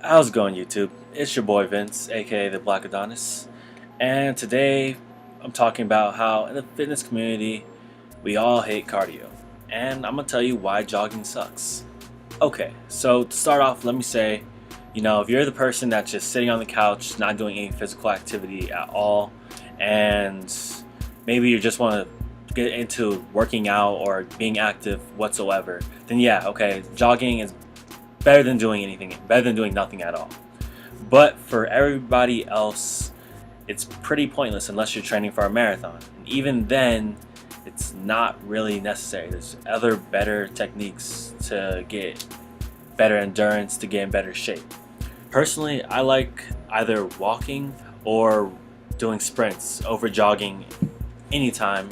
How's it going, YouTube? It's your boy Vince, aka the Black Adonis, and today I'm talking about how in the fitness community we all hate cardio, and I'm gonna tell you why jogging sucks. Okay, so to start off, let me say, if you're the person that's just sitting on the couch, not doing any physical activity at all, and maybe you just want to get into working out or being active whatsoever, then yeah, okay, jogging is better than doing anything, better than doing nothing at all. But for everybody else, it's pretty pointless unless you're training for a marathon. And even then, it's not really necessary. There's other better techniques to get better endurance, to get in better shape. Personally, I like either walking or doing sprints over jogging anytime,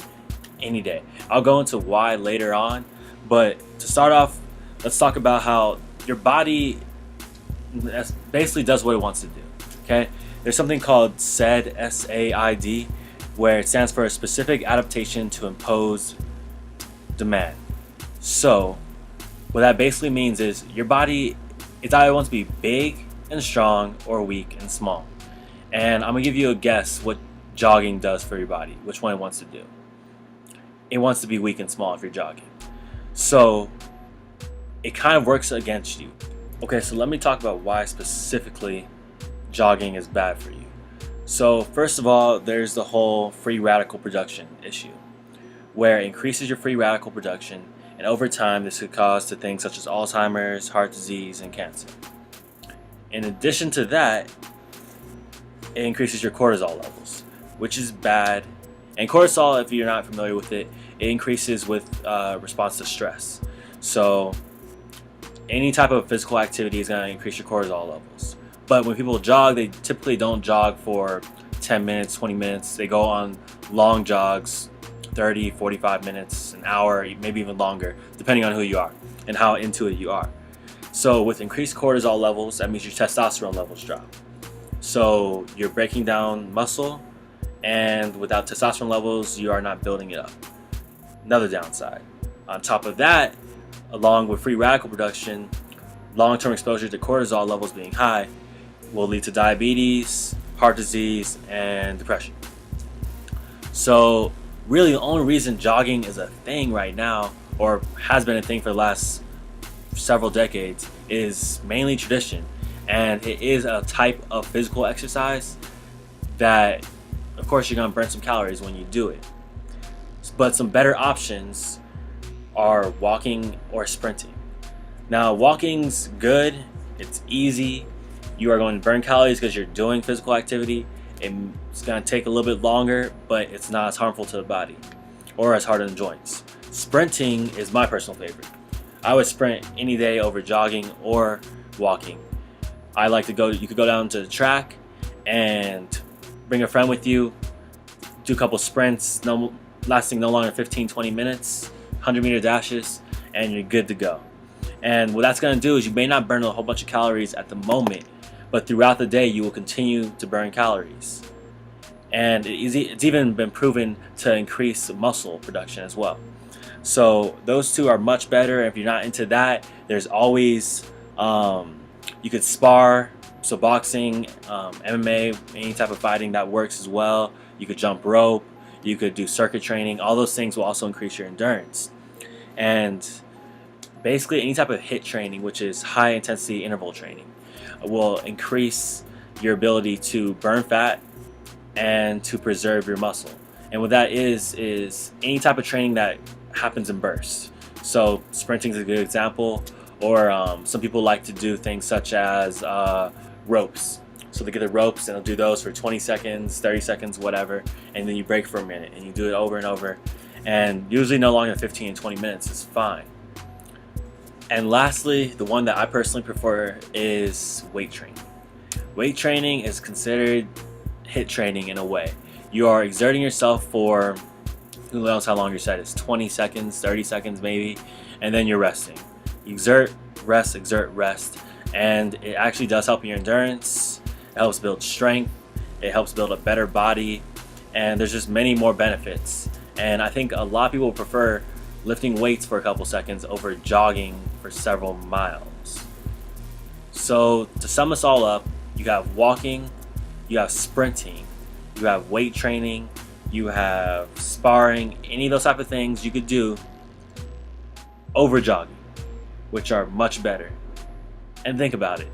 any day. I'll go into why later on, but to start off, let's talk about how your body basically does what it wants to do. Okay, there's something called SAID, SAID, where it stands for a specific adaptation to impose demand. So what that basically means is your body, it either wants to be big and strong or weak and small. And I'm gonna give you a guess what jogging does for your body, which one it wants to do. It wants to be weak and small if you're jogging. So it kind of works against you. Okay, so let me talk about why specifically jogging is bad for you. So first of all, there's the whole free radical production issue, where it increases your free radical production, and over time this could cause to things such as Alzheimer's, heart disease, and cancer. In addition to that, it increases your cortisol levels, which is bad. And cortisol, if you're not familiar with it, it increases with response to stress. So any type of physical activity is going to increase your cortisol levels. But when people jog, they typically don't jog for 10 minutes, 20 minutes. They go on long jogs, 30, 45 minutes, an hour, maybe even longer, depending on who you are and how into it you are. So with increased cortisol levels, that means your testosterone levels drop. So you're breaking down muscle, and without testosterone levels, you are not building it up. Another downside. On top of that, along with free radical production, long-term exposure to cortisol levels being high will lead to diabetes, heart disease, and depression. So really the only reason jogging is a thing right now, or has been a thing for the last several decades, is mainly tradition. And it is a type of physical exercise that, of course, you're gonna burn some calories when you do it. But some better options are walking or sprinting. Now, walking's good, it's easy, you are going to burn calories because you're doing physical activity. It's going to take a little bit longer, but it's not as harmful to the body or as hard on the joints. Sprinting is my personal favorite. I would sprint any day over jogging or walking. I like to you could go down to the track and bring a friend with you, do a couple sprints, lasting no longer 15-20 minutes, 100-meter dashes, and you're good to go. And what that's going to do is you may not burn a whole bunch of calories at the moment, but throughout the day you will continue to burn calories. And it's even been proven to increase muscle production as well. So those two are much better. If you're not into that, there's always, you could spar, so boxing, MMA, any type of fighting that works as well. You could jump rope, you could do circuit training. All those things will also increase your endurance. And basically any type of HIIT training, which is high intensity interval training, will increase your ability to burn fat and to preserve your muscle. And what that is any type of training that happens in bursts. So sprinting is a good example, or some people like to do things such as ropes. So they get the ropes and they'll do those for 20 seconds, 30 seconds, whatever, and then you break for a minute and you do it over and over. And usually no longer than 15 and 20 minutes is fine. And lastly, the one that I personally prefer is weight training. Weight training is considered HIIT training in a way. You are exerting yourself for, who knows how long your set is, 20 seconds, 30 seconds maybe, and then you're resting. You exert, rest, and it actually does help your endurance. It helps build strength. It helps build a better body, and there's just many more benefits. And I think a lot of people prefer lifting weights for a couple seconds over jogging for several miles. So to sum us all up, you have walking, you have sprinting, you have weight training, you have sparring, any of those type of things you could do over jogging, which are much better. And think about it.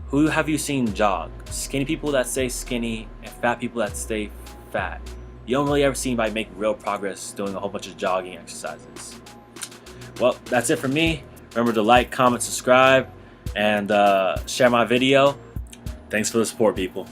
Who have you seen jog? Skinny people that stay skinny and fat people that stay fat. You don't really ever see anybody make real progress doing a whole bunch of jogging exercises. Well, that's it for me. Remember to like, comment, subscribe, and share my video. Thanks for the support, people.